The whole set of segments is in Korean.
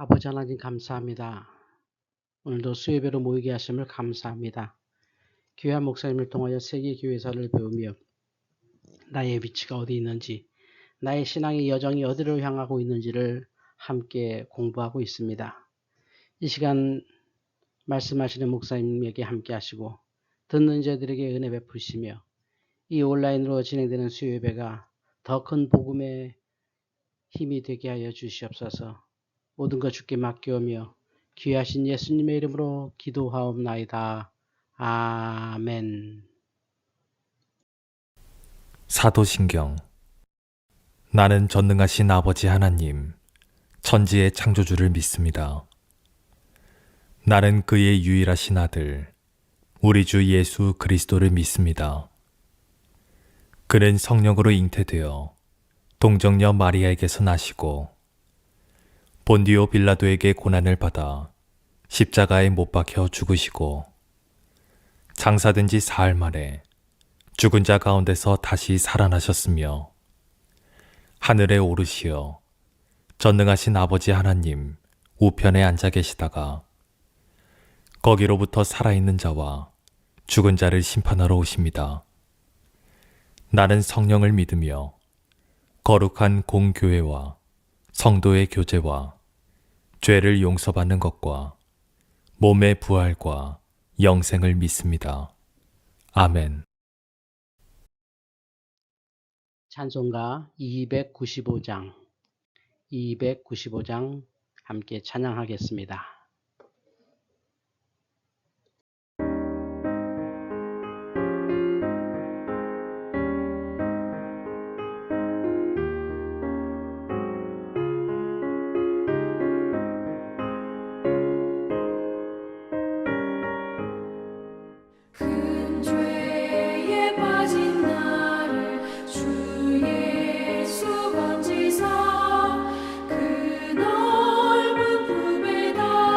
아버지 하나님 감사합니다. 오늘도 수요예배로 모이게 하심을 감사합니다. 귀한 목사님을 통하여 세계교회사를 배우며 나의 위치가 어디 있는지, 나의 신앙의 여정이 어디로 향하고 있는지를 함께 공부하고 있습니다. 이 시간 말씀하시는 목사님에게 함께 하시고 듣는 자들에게 은혜 베푸시며 이 온라인으로 진행되는 수요예배가 더 큰 복음의 힘이 되게 하여 주시옵소서. 모든 것 주께 맡겨오며 귀하신 예수님의 이름으로 기도하옵나이다. 아멘. 사도신경. 나는 전능하신 아버지 하나님, 천지의 창조주를 믿습니다. 나는 그의 유일하신 아들, 우리 주 예수 그리스도를 믿습니다. 그는 성령으로 잉태되어 동정녀 마리아에게서 나시고 본디오 빌라도에게 고난을 받아 십자가에 못 박혀 죽으시고 장사된 지 사흘 만에 죽은 자 가운데서 다시 살아나셨으며 하늘에 오르시어 전능하신 아버지 하나님 우편에 앉아 계시다가 거기로부터 살아있는 자와 죽은 자를 심판하러 오십니다. 나는 성령을 믿으며 거룩한 공교회와 성도의 교제와 죄를 용서받는 것과 몸의 부활과 영생을 믿습니다. 아멘. 찬송가 295장 함께 찬양하겠습니다. 큰 죄에 빠진 나를 주 예수 건지사 그 넓은 품에 다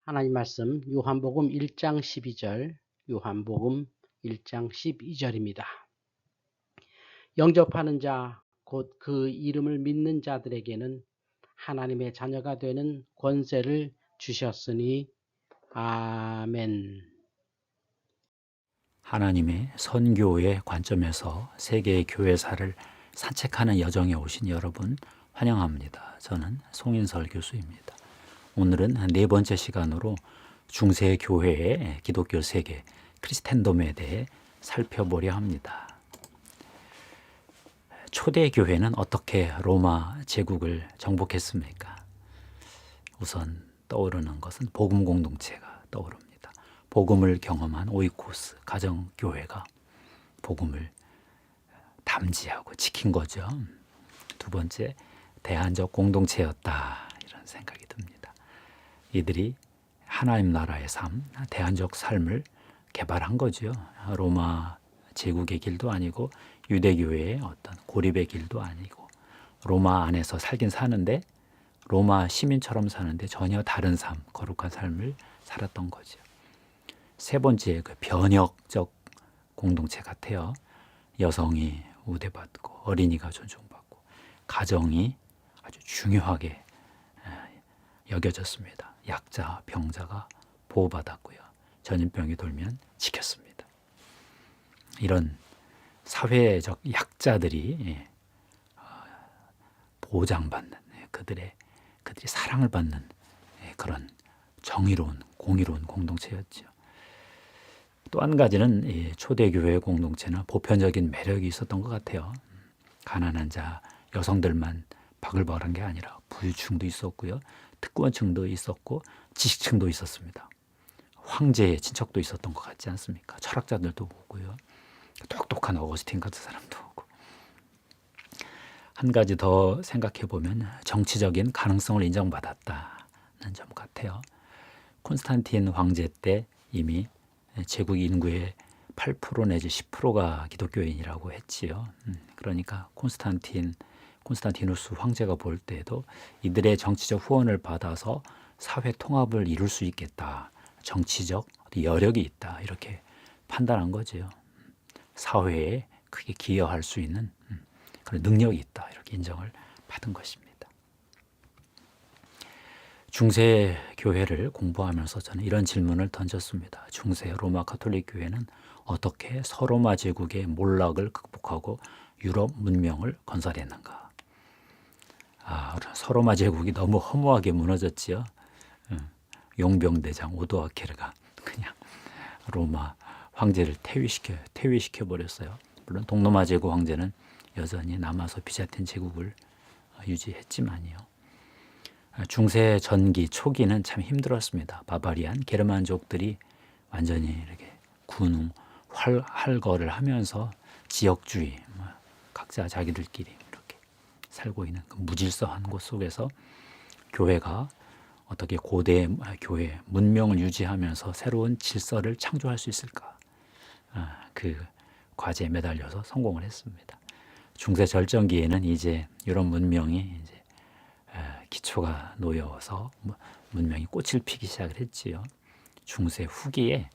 하나님 말씀 요한복음 1장 12절, 요한복음 1장 12절입니다. 영접하는 자, 곧 그 이름을 믿는 자들에게는 하나님의 자녀가 되는 권세를 주셨으니 아멘. 하나님의 선교의 관점에서 세계의 교회사를 산책하는 여정에 오신 여러분 환영합니다. 저는 송인설 교수입니다. 오늘은 네 번째 시간으로 중세 교회의 기독교 세계 크리스텐덤에 대해 살펴보려 합니다. 초대 교회는 어떻게 로마 제국을 정복했습니까? 우선 떠오르는 것은 복음 공동체가 떠오릅니다. 복음을 경험한 오이코스 가정교회가 복음을 담지하고 지킨 거죠. 두 번째, 대안적 공동체였다, 이런 생각이 듭니다. 이들이 하나님 나라의 삶, 대안적 삶을 개발한 거죠. 로마 제국의 길도 아니고 유대교회의 어떤 고립의 길도 아니고 로마 안에서 살긴 사는데 로마 시민처럼 사는데 전혀 다른 삶, 거룩한 삶을 살았던 거죠. 세 번째, 그 변혁적 공동체 같아요. 여성이 우대받고 어린이가 존중받고 가정이 아주 중요하게 여겨졌습니다. 약자, 병자가 보호받았고요. 전염병이 돌면 지켰습니다. 이런 사회적 약자들이 보장받는, 그들이 사랑을 받는 그런 정의로운, 공의로운 공동체였죠. 또 한 가지는 초대교회 공동체는 보편적인 매력이 있었던 것 같아요. 가난한 자, 여성들만 바글바글한 게 아니라 부유층도 있었고요. 특권층도 있었고 지식층도 있었습니다. 황제의 친척도 있었던 것 같지 않습니까? 철학자들도 오고요. 똑똑한 어거스틴 같은 사람도 오고. 한 가지 더 생각해 보면 정치적인 가능성을 인정받았다는 점 같아요. 콘스탄틴 황제 때 이미 제국 인구의 8% 내지 10%가 기독교인이라고 했지요. 그러니까 콘스탄티누스 황제가 볼 때에도 이들의 정치적 후원을 받아서 사회 통합을 이룰 수 있겠다. 정치적 여력이 있다. 이렇게 판단한 거죠. 사회에 크게 기여할 수 있는 그런 능력이 있다. 이렇게 인정을 받은 것입니다. 중세 교회를 공부하면서 저는 이런 질문을 던졌습니다. 중세 로마 가톨릭 교회는 어떻게 서로마 제국의 몰락을 극복하고 유럽 문명을 건설했는가? 서로마 제국이 너무 허무하게 무너졌지요. 용병대장 오도아케르가 그냥 로마 황제를 퇴위시켜 버렸어요. 물론 동로마 제국 황제는 여전히 남아서 비자틴 제국을 유지했지만요. 중세 전기 초기는 참 힘들었습니다. 바바리안 게르만족들이 완전히 이렇게 군웅 활거를 하면서 지역주의, 각자 자기들끼리 이렇게 살고 있는 그 무질서한 곳 속에서 교회가 어떻게 고대 교회 문명을 유지하면서 새로운 질서를 창조할 수 있을까? 그 과제에 매달려서 성공을 했습니다. 중세 절정기에는 이제 유럽 문명이 이제 기초가 놓여서 문명이 꽃을 피기 시작을 했지요. 중세 후기에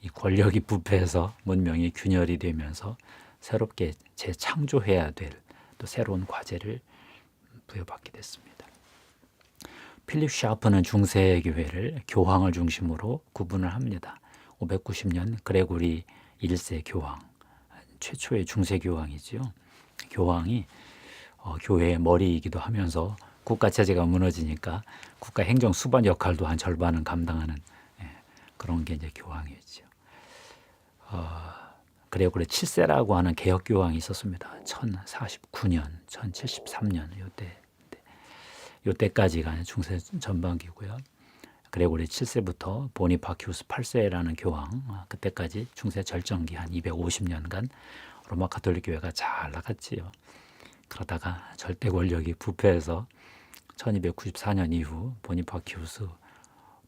이 권력이 부패해서 문명이 균열이 되면서 새롭게 재창조해야 될 또 새로운 과제를 부여받게 됐습니다. 필립 샤프는 중세 교회를 교황을 중심으로 구분을 합니다. 590년 그레고리 1세 교황, 최초의 중세 교황이지요. 교황이 교회의 머리이기도 하면서 국가 체제가 무너지니까 국가 행정 수반 역할도 한 절반은 감당하는 그런 게 이제 교황이었죠. 그레고리 7세라고 하는 개혁 교황이 있었습니다. 1049년, 1073년 요때까지가 중세 전반기고요. 그레고리 7세부터 보니파키우스 8세라는 교황, 그때까지 중세 절정기 한 250년간 로마 가톨릭 교회가 잘 나갔지요. 그러다가 절대 권력이 부패해서 1294년 이후 보니파키우스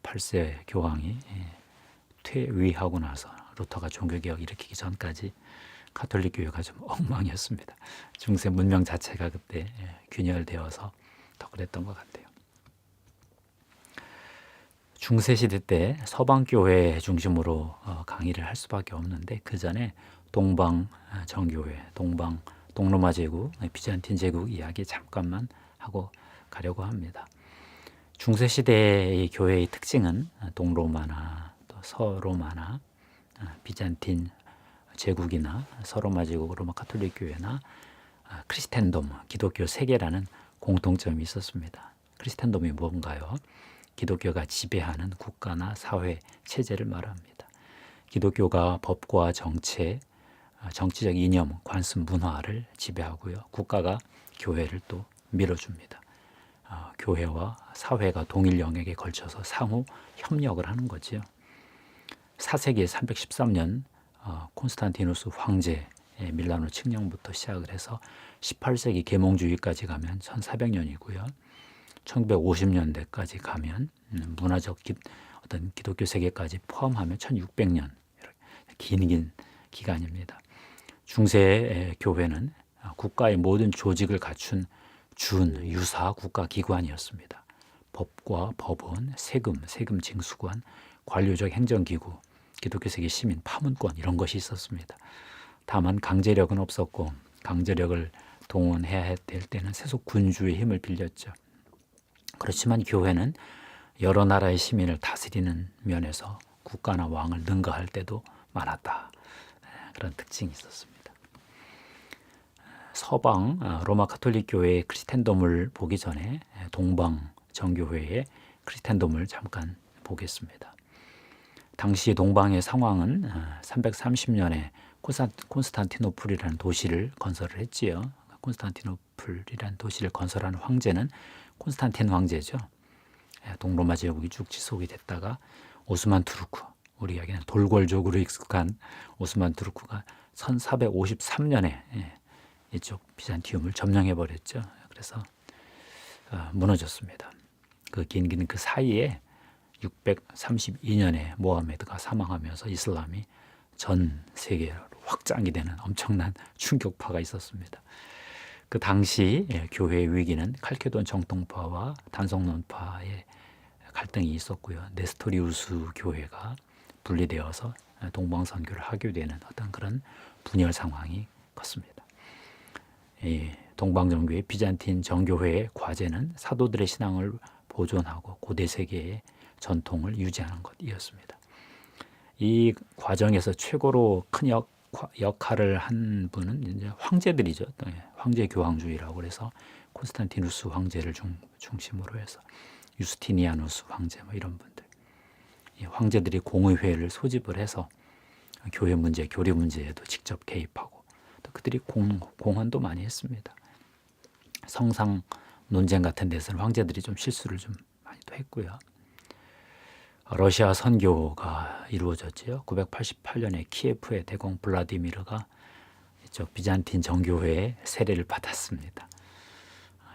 8세 교황이 퇴위하고 나서 루터가 종교개혁 일으키기 전까지 가톨릭 교회가 좀 엉망이었습니다. 중세 문명 자체가 그때 균열되어서 더 그랬던 것 같아요. 중세 시대 때 서방 교회 중심으로 강의를 할 수밖에 없는데 그 전에 동방 정교회, 동방 동로마 제국, 비잔틴 제국 이야기 잠깐만 하고 가려고 합니다. 중세 시대의 교회의 특징은 동로마나 또 서로마나 비잔틴 제국이나 서로마 제국, 로마 가톨릭 교회나 크리스텐돔, 기독교 세계라는 공통점이 있었습니다. 크리스텐돔이 뭔가요? 기독교가 지배하는 국가나 사회 체제를 말합니다. 기독교가 법과 정책, 정치적 이념, 관습, 문화를 지배하고요. 국가가 교회를 또 밀어줍니다. 교회와 사회가 동일 영역에 걸쳐서 상호 협력을 하는 거지요. 4세기 313년 콘스탄티누스 황제의 밀라노 칙령부터 시작을 해서 18세기 계몽주의까지 가면 1400년이고요. 1950년대까지 가면 문화적 어떤 기독교 세계까지 포함하면 1600년 긴 기간입니다. 중세 교회는 국가의 모든 조직을 갖춘 유사 국가기관이었습니다. 법과 법원, 세금 징수관, 관료적 행정기구, 기독교 세계 시민, 파문권 이런 것이 있었습니다. 다만 강제력은 없었고 강제력을 동원해야 될 때는 세속 군주의 힘을 빌렸죠. 그렇지만 교회는 여러 나라의 시민을 다스리는 면에서 국가나 왕을 능가할 때도 많았다. 그런 특징이 있었습니다. 서방 로마 가톨릭 교회의 크리스텐돔을 보기 전에 동방 정교회의 크리스텐돔을 잠깐 보겠습니다. 당시 동방의 상황은 330년에 콘스탄티노플이라는 도시를 건설을 했지요. 콘스탄티노플이라는 도시를 건설한 황제는 콘스탄틴 황제죠. 동로마 제국이 쭉 지속이 됐다가 오스만 투르크, 우리에게는 돌궐족으로 익숙한 오스만 투르크가 1453년에 이쪽 비잔티움을 점령해 버렸죠. 그래서 무너졌습니다. 그 긴 그 사이에 632년에 모하메드가 사망하면서 이슬람이 전 세계로 확장이 되는 엄청난 충격파가 있었습니다. 그 당시 교회의 위기는 칼케돈 정통파와 단성론파의 갈등이 있었고요. 네스토리우스 교회가 분리되어서 동방선교를 하게 되는 어떤 그런 분열 상황이 컸습니다. 동방정교회 비잔틴 정교회의 과제는 사도들의 신앙을 보존하고 고대 세계의 전통을 유지하는 것이었습니다. 이 과정에서 최고로 큰 역할을 한 분은 이제 황제들이죠. 황제 교황주의라고 해서 콘스탄티누스 황제를 중심으로 해서 유스티니아누스 황제 이런 분들, 이 황제들이 공의회를 소집을 해서 교회 문제, 교리 문제에도 직접 개입하고 또 그들이 공헌도 많이 했습니다. 성상 논쟁 같은 데서는 황제들이 좀 실수를 좀 많이 또 했고요. 러시아 선교가 이루어졌죠. 988년에 키예프의 대공 블라디미르가 이쪽 비잔틴 정교회의 세례를 받았습니다.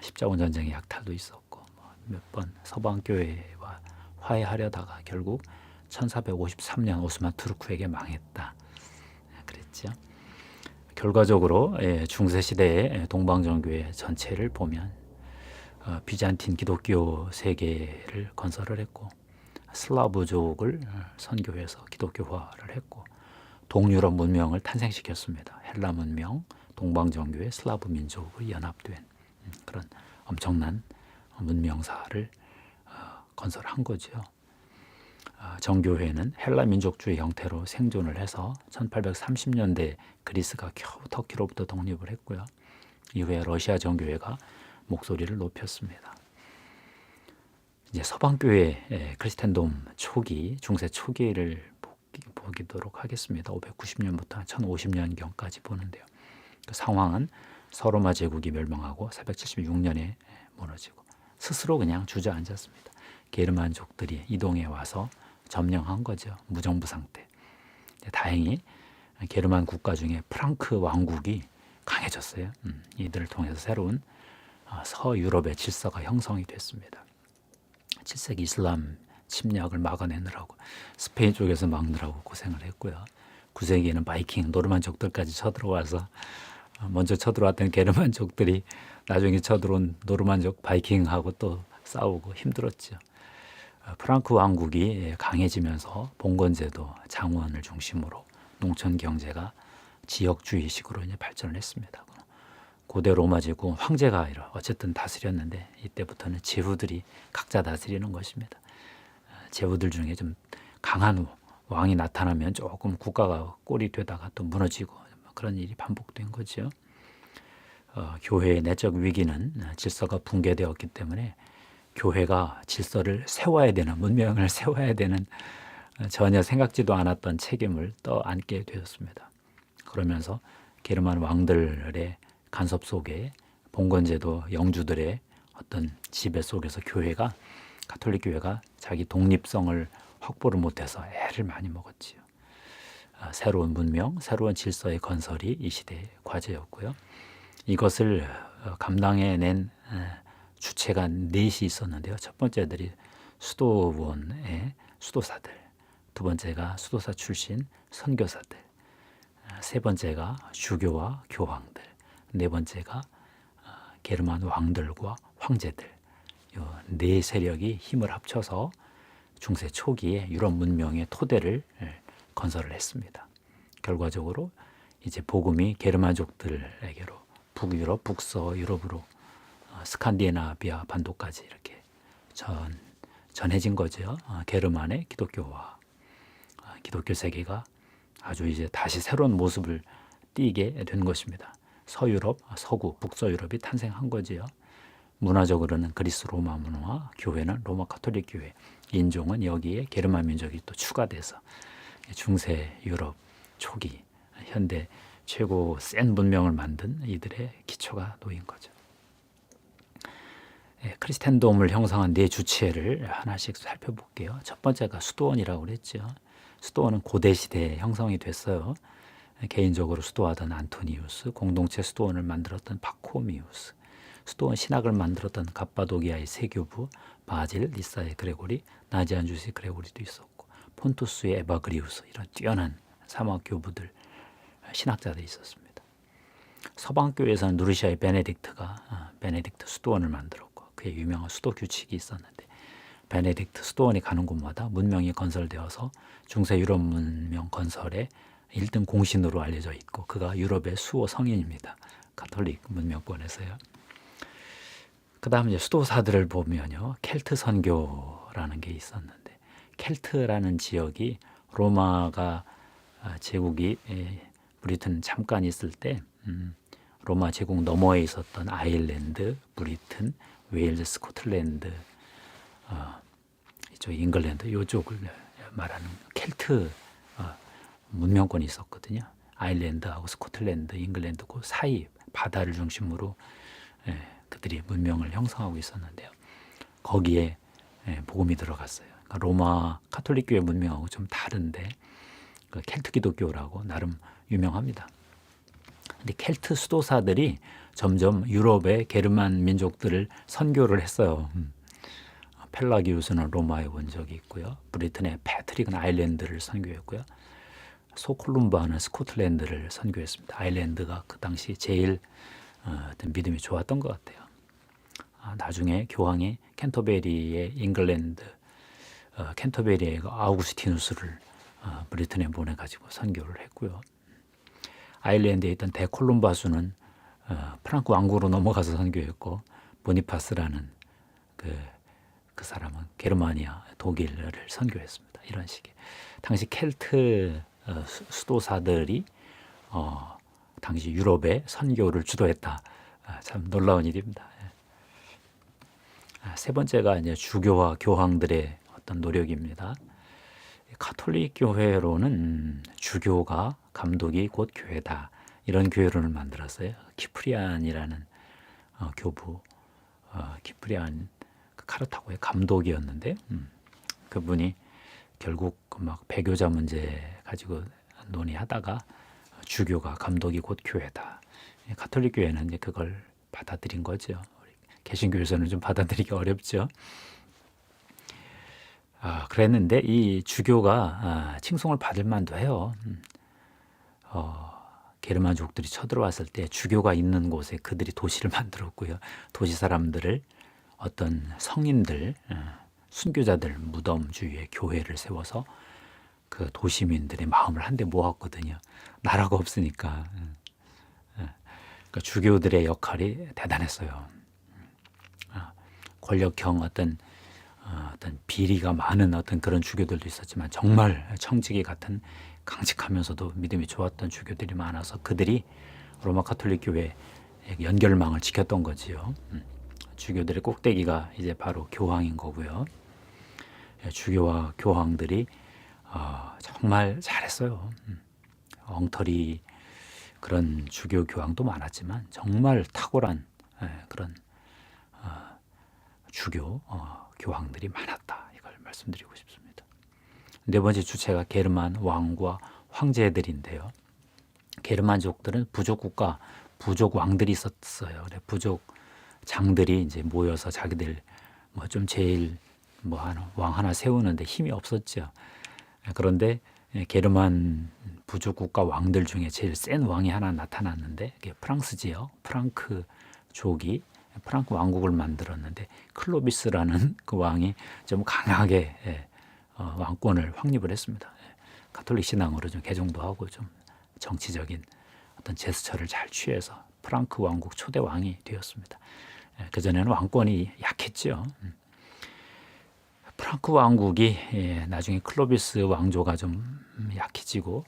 십자군 전쟁의 약탈도 있었고 몇 번 서방 교회와 화해하려다가 결국 1453년 오스만 투르크에게 망했다. 그랬죠. 결과적으로 중세 시대의 동방정교회 전체를 보면 비잔틴 기독교 세계를 건설을 했고 슬라브족을 선교해서 기독교화를 했고 동유럽 문명을 탄생시켰습니다. 헬라 문명, 동방정교회, 슬라브 민족이 연합된 그런 엄청난 문명사를 건설한 거죠. 정교회는 헬라 민족주의 형태로 생존을 해서 1830년대 그리스가 겨우 터키로부터 독립을 했고요. 이후에 러시아 정교회가 목소리를 높였습니다. 이제 서방교회 크리스텐돔 초기, 중세 초기를 보기도록 하겠습니다. 590년부터 1050년경까지 보는데요. 그 상황은 서로마 제국이 멸망하고 476년에 무너지고 스스로 그냥 주저앉았습니다. 게르만족들이 이동해 와서 점령한 거죠. 무정부 상태. 다행히 게르만 국가 중에 프랑크 왕국이 강해졌어요. 이들을 통해서 새로운 서유럽의 질서가 형성이 됐습니다. 7세기 이슬람 침략을 막아내느라고 스페인 쪽에서 막느라고 고생을 했고요. 9세기에는 바이킹, 노르만족들까지 쳐들어와서 먼저 쳐들어왔던 게르만족들이 나중에 쳐들어온 노르만족 바이킹하고 또 싸우고 힘들었죠. 프랑크 왕국이 강해지면서 봉건제도, 장원을 중심으로 농촌 경제가 지역주의식으로 이제 발전을 했습니다. 고대 로마 제국 황제가 어쨌든 다스렸는데 이때부터는 제후들이 각자 다스리는 것입니다. 제후들 중에 좀 강한 왕이 나타나면 조금 국가가 꼴이 되다가 또 무너지고 그런 일이 반복된 거죠. 교회의 내적 위기는 질서가 붕괴되었기 때문에 교회가 질서를 세워야 되는, 문명을 세워야 되는 전혀 생각지도 않았던 책임을 떠안게 되었습니다. 그러면서 게르만 왕들의 간섭 속에 봉건제도 영주들의 어떤 지배 속에서 가톨릭 교회가 자기 독립성을 확보를 못해서 애를 많이 먹었지요. 새로운 문명, 새로운 질서의 건설이 이 시대의 과제였고요. 이것을 감당해낸 주체가 넷이 있었는데요. 첫 번째들이 수도원의 수도사들, 두 번째가 수도사 출신 선교사들, 세 번째가 주교와 교황들, 네 번째가 게르만 왕들과 황제들, 이 네 세력이 힘을 합쳐서 중세 초기에 유럽 문명의 토대를 건설을 했습니다. 결과적으로 이제 복음이 게르만족들에게로 북유럽, 북서 유럽으로 스칸디나비아 반도까지 이렇게 전해진 거죠. 게르만의 기독교와 기독교 세계가 아주 이제 다시 새로운 모습을 띠게 된 것입니다. 서유럽, 서구, 북서유럽이 탄생한 거지요. 문화적으로는 그리스 로마 문화, 교회는 로마 가톨릭 교회, 인종은 여기에 게르만 민족이 또 추가돼서 중세 유럽 초기 현대 최고 센 문명을 만든 이들의 기초가 놓인 거죠. 크리스텐돔을 형성한 네 주체를 하나씩 살펴볼게요. 첫 번째가 수도원이라고 그랬죠. 수도원은 고대 시대에 형성이 됐어요. 개인적으로 수도하던 안토니우스, 공동체 수도원을 만들었던 바코미우스, 수도원 신학을 만들었던 갑바도기아의 세교부 바질, 리사의 그레고리, 나지안주스의 그레고리도 있었고 폰투스의 에바그리우스, 이런 뛰어난 사막 교부들, 신학자들이 있었습니다. 서방교회에서는 누르시아의 베네딕트 수도원을 만들었고 그의 유명한 수도 규칙이 있었는데 베네딕트 수도원이 가는 곳마다 문명이 건설되어서 중세 유럽 문명 건설의 1등 공신으로 알려져 있고 그가 유럽의 수호 성인입니다. 가톨릭 문명권에서요. 그 다음 이제 수도사들을 보면요. 켈트 선교라는 게 있었는데 켈트라는 지역이 로마가 제국이 브리튼 잠깐 있을 때 로마 제국 너머에 있었던 아일랜드, 브리튼, 웨일즈, 스코틀랜드, 이쪽 잉글랜드 이쪽을 말하는 켈트 문명권이 있었거든요. 아일랜드하고 스코틀랜드, 잉글랜드 그 사이 바다를 중심으로 그들이 문명을 형성하고 있었는데요. 거기에 복음이 들어갔어요. 그러니까 로마 가톨릭 교회 문명하고 좀 다른데 그 켈트 기독교라고 나름 유명합니다. 근데 켈트 수도사들이 점점 유럽의 게르만 민족들을 선교를 했어요. 펠라기우스는 로마에 온 적이 있고요. 브리튼의 패트릭은 아일랜드를 선교했고요. 소콜룸바는 스코틀랜드를 선교했습니다. 아일랜드가 그 당시 제일 믿음이 좋았던 것 같아요. 나중에 교황이 캔터베리의 잉글랜드, 캔터베리의 아우구스티누스를 브리튼에 보내가지고 선교를 했고요. 아일랜드에 있던 데콜룸바수는 프랑크 왕국으로 넘어가서 선교했고 보니파스라는 그 사람은 게르마니아, 독일을 선교했습니다. 이런 식의 당시 켈트 수도사들이 당시 유럽의 선교를 주도했다. 참 놀라운 일입니다. 세 번째가 이제 주교와 교황들의 어떤 노력입니다. 가톨릭 교회로는 주교가 감독이 곧 교회다. 이런 교회론을 만들었어요. 키프리안이라는 교부, 키프리안 카르타고의 감독이었는데 그분이 결국 막 배교자 문제 가지고 논의하다가 주교가 감독이 곧 교회다. 가톨릭 교회는 이제 그걸 받아들인 거죠. 개신교에서는 좀 받아들이기 어렵죠. 그랬는데 이 주교가 칭송을 받을 만도 해요. 게르만족들이 쳐들어왔을 때 주교가 있는 곳에 그들이 도시를 만들었고요. 도시 사람들을 어떤 성인들, 순교자들 무덤 주위에 교회를 세워서 그 도시민들의 마음을 한데 모았거든요. 나라가 없으니까. 그러니까 주교들의 역할이 대단했어요. 권력형 어떤 비리가 많은 어떤 그런 주교들도 있었지만 정말 청지기 같은 강직하면서도 믿음이 좋았던 주교들이 많아서 그들이 로마 가톨릭 교회 연결망을 지켰던 거지요. 주교들의 꼭대기가 이제 바로 교황인 거고요. 주교와 교황들이 정말 잘했어요. 엉터리 그런 주교 교황도 많았지만 정말 탁월한 그런 주교 교황들이 많았다. 이걸 말씀드리고 싶습니다. 네 번째 주체가 게르만 왕과 황제들인데요. 게르만족들은 부족 국가, 부족 왕들이 있었어요. 그래 부족 장들이 이제 모여서 자기들 뭐 좀 제일 왕 하나 세우는데 힘이 없었죠. 그런데 게르만 부족 국가 왕들 중에 제일 센 왕이 하나 나타났는데 그게 프랑스지요. 프랑크족이 프랑크 왕국을 만들었는데 클로비스라는 그 왕이 좀 강하게 왕권을 확립을 했습니다. 가톨릭 신앙으로 좀 개종도 하고 좀 정치적인 어떤 제스처를 잘 취해서 프랑크 왕국 초대 왕이 되었습니다. 그전에는 왕권이 약했죠. 프랑크 왕국이 나중에 클로비스 왕조가 좀 약해지고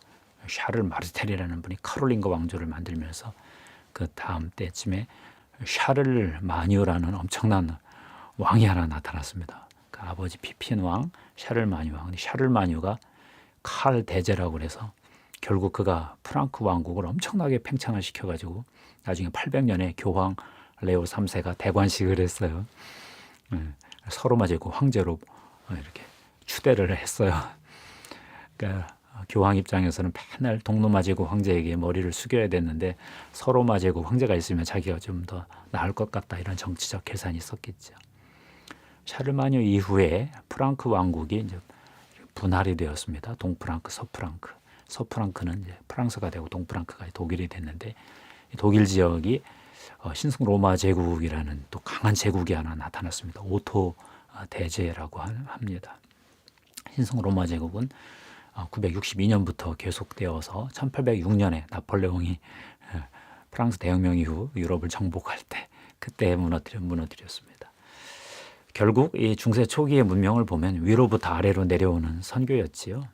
샤를 마르텔이라는 분이 카롤린거 왕조를 만들면서 그 다음 때쯤에 샤를 마뉴라는 엄청난 왕이 하나 나타났습니다. 그 아버지 피핀 왕, 샤를 마뉴 왕. 근데 샤를 마뉴가 칼 대제라고 해서 결국 그가 프랑크 왕국을 엄청나게 팽창을 시켜가지고 나중에 800년에 교황 레오 3세가 대관식을 했어요. 서로 맞이고 황제로 이렇게 추대를 했어요. 그러니까 교황 입장에서는 맨날 동로 맞이고 황제에게 머리를 숙여야 됐는데 서로 맞이고 황제가 있으면 자기가 좀 더 나을 것 같다 이런 정치적 계산이 있었겠죠. 샤르마뉴 이후에 프랑크 왕국이 이제 분할이 되었습니다. 동프랑크, 서프랑크. 서프랑크는 이제 프랑스가 되고 동프랑크가 독일이 됐는데 독일 지역이 신성 로마 제국이라는 또 강한 제국이 하나 나타났습니다. 오토 대제라고 합니다. 신성 로마 제국은 962년부터 계속되어서 1806년에 나폴레옹이 프랑스 대혁명 이후 유럽을 정복할 때 그때 무너뜨렸습니다. 결국 이 중세 초기의 문명을 보면 위로부터 아래로 내려오는 선교였지요.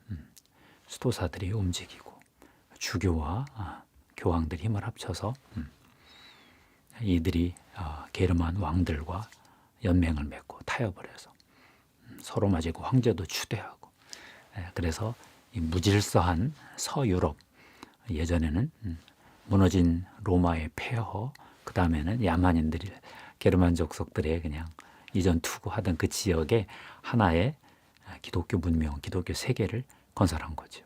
수도사들이 움직이고 주교와 교황들이 힘을 합쳐서 이들이 게르만 왕들과 연맹을 맺고 타협을 해서 서로 맞이고 황제도 추대하고 그래서 이 무질서한 서유럽 예전에는 무너진 로마의 폐허 그 다음에는 야만인들이 게르만 족속들의 그냥 이전 투구하던 그 지역에 하나의 기독교 문명, 기독교 세계를 건설한 거죠.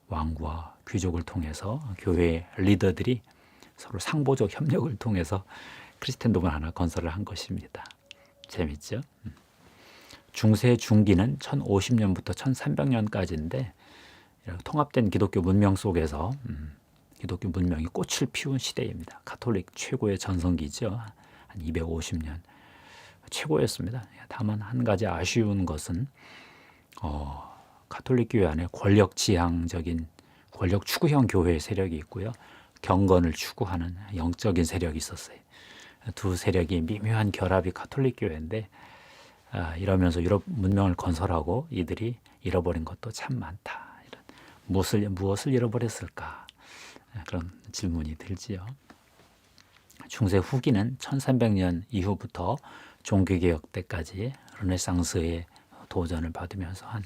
왕과 귀족을 통해서 교회 리더들이 서로 상보적 협력을 통해서 크리스텐dom을 하나 건설을 한 것입니다. 재밌죠? 중세 중기는 1050년부터 1300년까지인데 통합된 기독교 문명 속에서 기독교 문명이 꽃을 피운 시대입니다. 가톨릭 최고의 전성기죠. 한 250년 최고였습니다. 다만 한 가지 아쉬운 것은 가톨릭 교회 안에 권력 지향적인 권력 추구형 교회 세력이 있고요. 경건을 추구하는 영적인 세력이 있었어요. 두 세력이 미묘한 결합이 가톨릭 교회인데 이러면서 유럽 문명을 건설하고 이들이 잃어버린 것도 참 많다. 무엇을 잃어버렸을까? 그런 질문이 들지요. 중세 후기는 1300년 이후부터 종교개혁 때까지 르네상스의 도전을 받으면서 한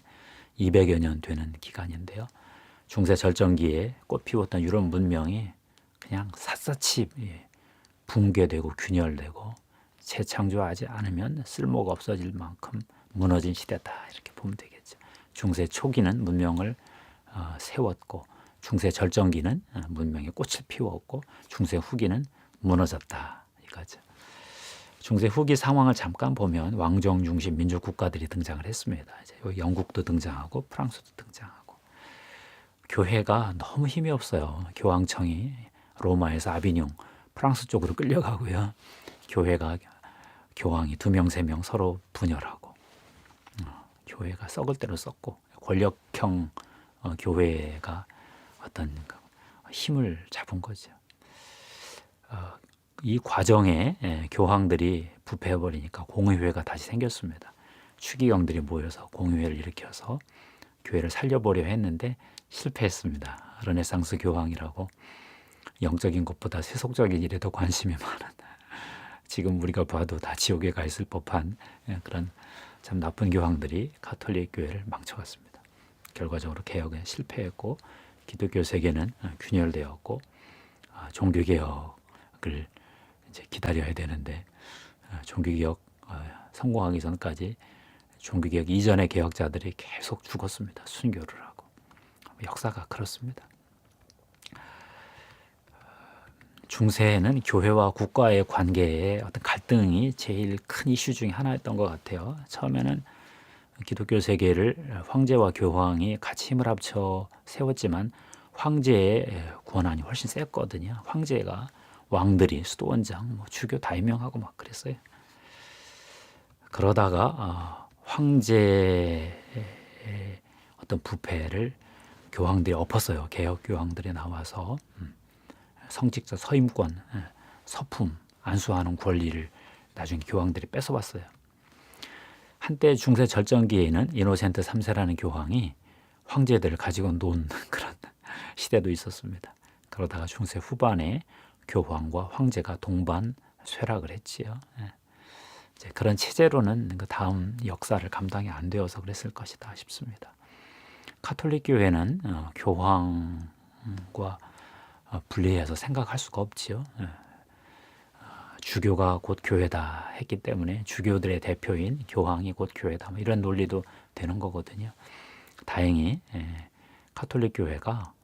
200여 년 되는 기간인데요. 중세 절정기에 꽃피웠던 유럽 문명이 그냥 샅샅이 붕괴되고 균열되고 재창조하지 않으면 쓸모가 없어질 만큼 무너진 시대다 이렇게 보면 되겠죠. 중세 초기는 문명을 세웠고 중세 절정기는 문명의 꽃을 피웠고 중세 후기는 무너졌다 이거죠. 중세 후기 상황을 잠깐 보면 왕정 중심 민족 국가들이 등장을 했습니다. 이제 영국도 등장하고 프랑스도 등장하고 교회가 너무 힘이 없어요. 교황청이 로마에서 아비뇽 프랑스 쪽으로 끌려가고요. 교회가 교황이 2명, 3명 서로 분열하고 교회가 썩을 대로 썩고 권력형 교회가 어떤 힘을 잡은 거죠. 이 과정에 교황들이 부패해버리니까 공의회가 다시 생겼습니다. 추기경들이 모여서 공의회를 일으켜서 교회를 살려보려 했는데 실패했습니다. 르네상스 교황이라고 영적인 것보다 세속적인 일에 더 관심이 많은, 지금 우리가 봐도 다 지옥에 가 있을 법한 그런 참 나쁜 교황들이 가톨릭 교회를 망쳐갔습니다. 결과적으로 개혁은 실패했고 기독교 세계는 균열되었고 종교개혁을 이제 기다려야 되는데 종교개혁 성공하기 전까지 종교개혁 이전의 개혁자들이 계속 죽었습니다. 순교를 하고. 역사가 그렇습니다. 중세에는 교회와 국가의 관계에 어떤 갈등이 제일 큰 이슈 중에 하나였던 것 같아요. 처음에는 기독교 세계를 황제와 교황이 같이 힘을 합쳐 세웠지만 황제의 권한이 훨씬 셌거든요. 황제가 왕들이 수도원장, 주교 다 임명하고 막 그랬어요. 그러다가 황제의 어떤 부패를 교황들이 엎었어요. 개혁 교황들이 나와서 성직자 서임권, 서품 안수하는 권리를 나중에 교황들이 뺏어왔어요. 한때 중세 절정기에는 이노센트 3세라는 교황이 황제들을 가지고 논 그런 시대도 있었습니다. 그러다가 중세 후반에 교황과 황제가 동반 쇠락을 했지요. 이제 그런 체제로는 그 다음 역사를 감당이 안 되어서 그랬을 것이다 싶습니다. 가톨릭 교회는 교황과 분리해서 생각할 수가 없지요. 주교가 곧 교회다 했기 때문에 주교들의 대표인 교황이 곧 교회다, 뭐 이런 논리도 되는 거거든요. 다행히 가톨릭 교회가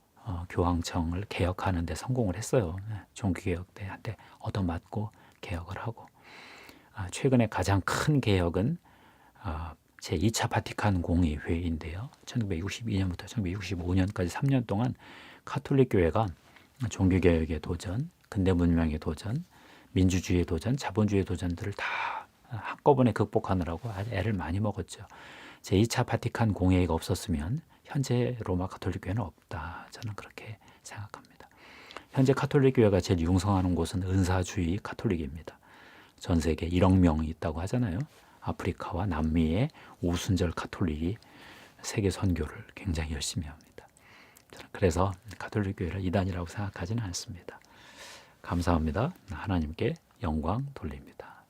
교황청을 개혁하는 데 성공을 했어요. 종교개혁 때 한때 얻어맞고 개혁을 하고, 최근에 가장 큰 개혁은 제2차 바티칸 공의회인데요. 1962년부터 1965년까지 3년 동안 가톨릭 교회가 종교개혁의 도전, 근대 문명의 도전, 민주주의의 도전, 자본주의의 도전들을 다 한꺼번에 극복하느라고 애를 많이 먹었죠. 제2차 바티칸 공회의가 없었으면 현재 로마 가톨릭 교회는 없다. 저는 그렇게 생각합니다. 현재 가톨릭 교회가 제일 융성하는 곳은 은사주의 가톨릭입니다. 전 세계 1억 명이 있다고 하잖아요. 아프리카와 남미의 오순절 가톨릭이 세계 선교를 굉장히 열심히 합니다. 저는 그래서 가톨릭 교회를 이단이라고 생각하지는 않습니다. 감사합니다. 하나님께 영광 돌립니다.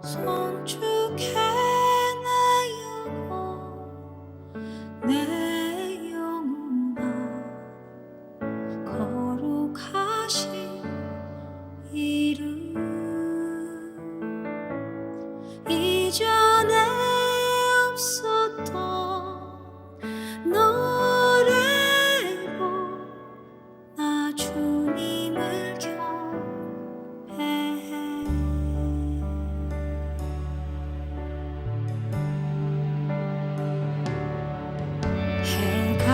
성축해 내 영혼 내 영혼아 거룩하신 이름 이전에 없었던 노래로 나 주님을 경배해 해가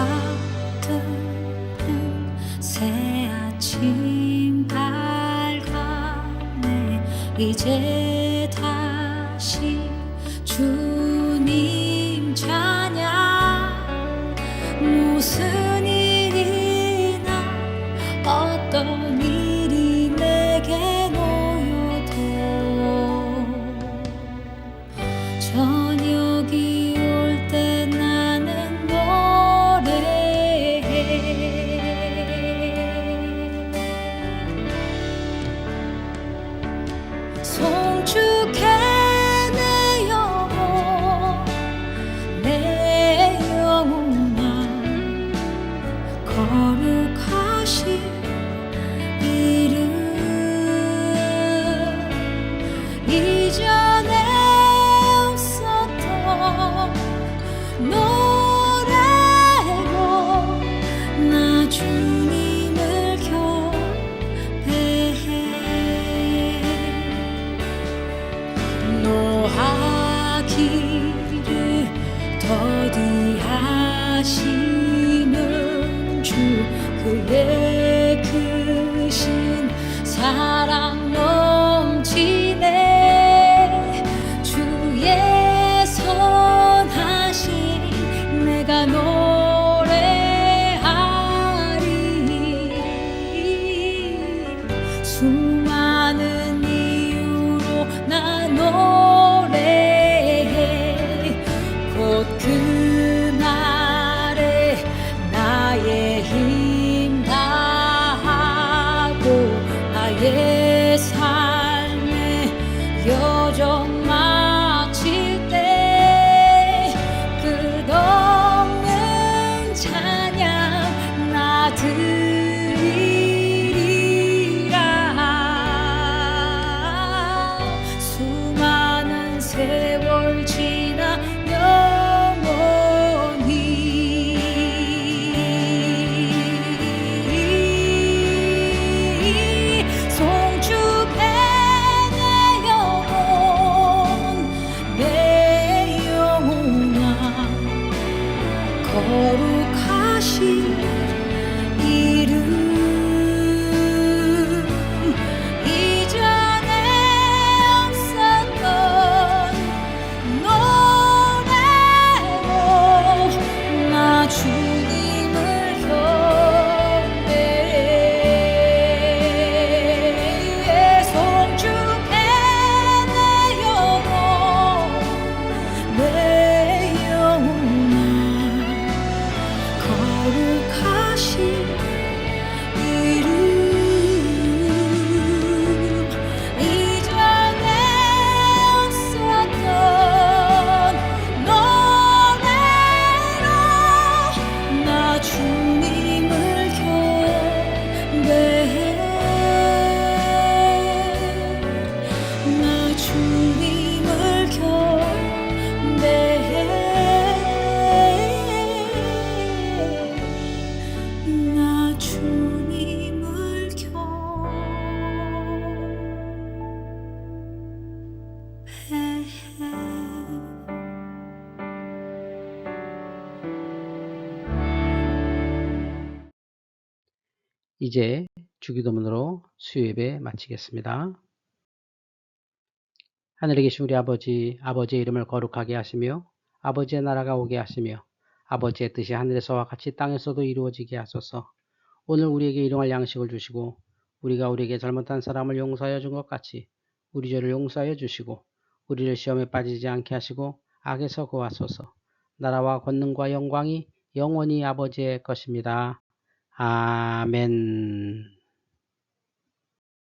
뜨는 새 아침 밝아네 이제 다시 주님 찬양 무슨 일이나 어떤 일이 내게 놓여도 저녁이 올 때 나는 노래해 송축 그의 크신 사랑 넘치네 주의 선하심 내가 노래하리 수많은 이유로 나 노래해 곧 그날에 나의 힘 다하고 나의 삶의 여정 마칠 때 끝없는 찬양 나 드리리라 수많은 세월 지나 영원히 송축해 내 영혼 내 영혼아 거룩하신 이름 이전에 없었던 노래로 나 주님을 경배해 송축해 내 영혼 내 영혼아 거룩하신 이름 이전에 없었던 노래로 나 주님을 경배해 나 주님을 경배해 나 주님을 이제 주기도문으로 수요예배 마치겠습니다. 하늘에 계신 우리 아버지, 아버지의 이름을 거룩하게 하시며 아버지의 나라가 오게 하시며 아버지의 뜻이 하늘에서와 같이 땅에서도 이루어지게 하소서. 오늘 우리에게 일용할 양식을 주시고 우리가 우리에게 잘못한 사람을 용서하여 준 것 같이 우리 죄를 용서하여 주시고 우리를 시험에 빠지지 않게 하시고 악에서 구하소서. 나라와 권능과 영광이 영원히 아버지의 것입니다. 아멘.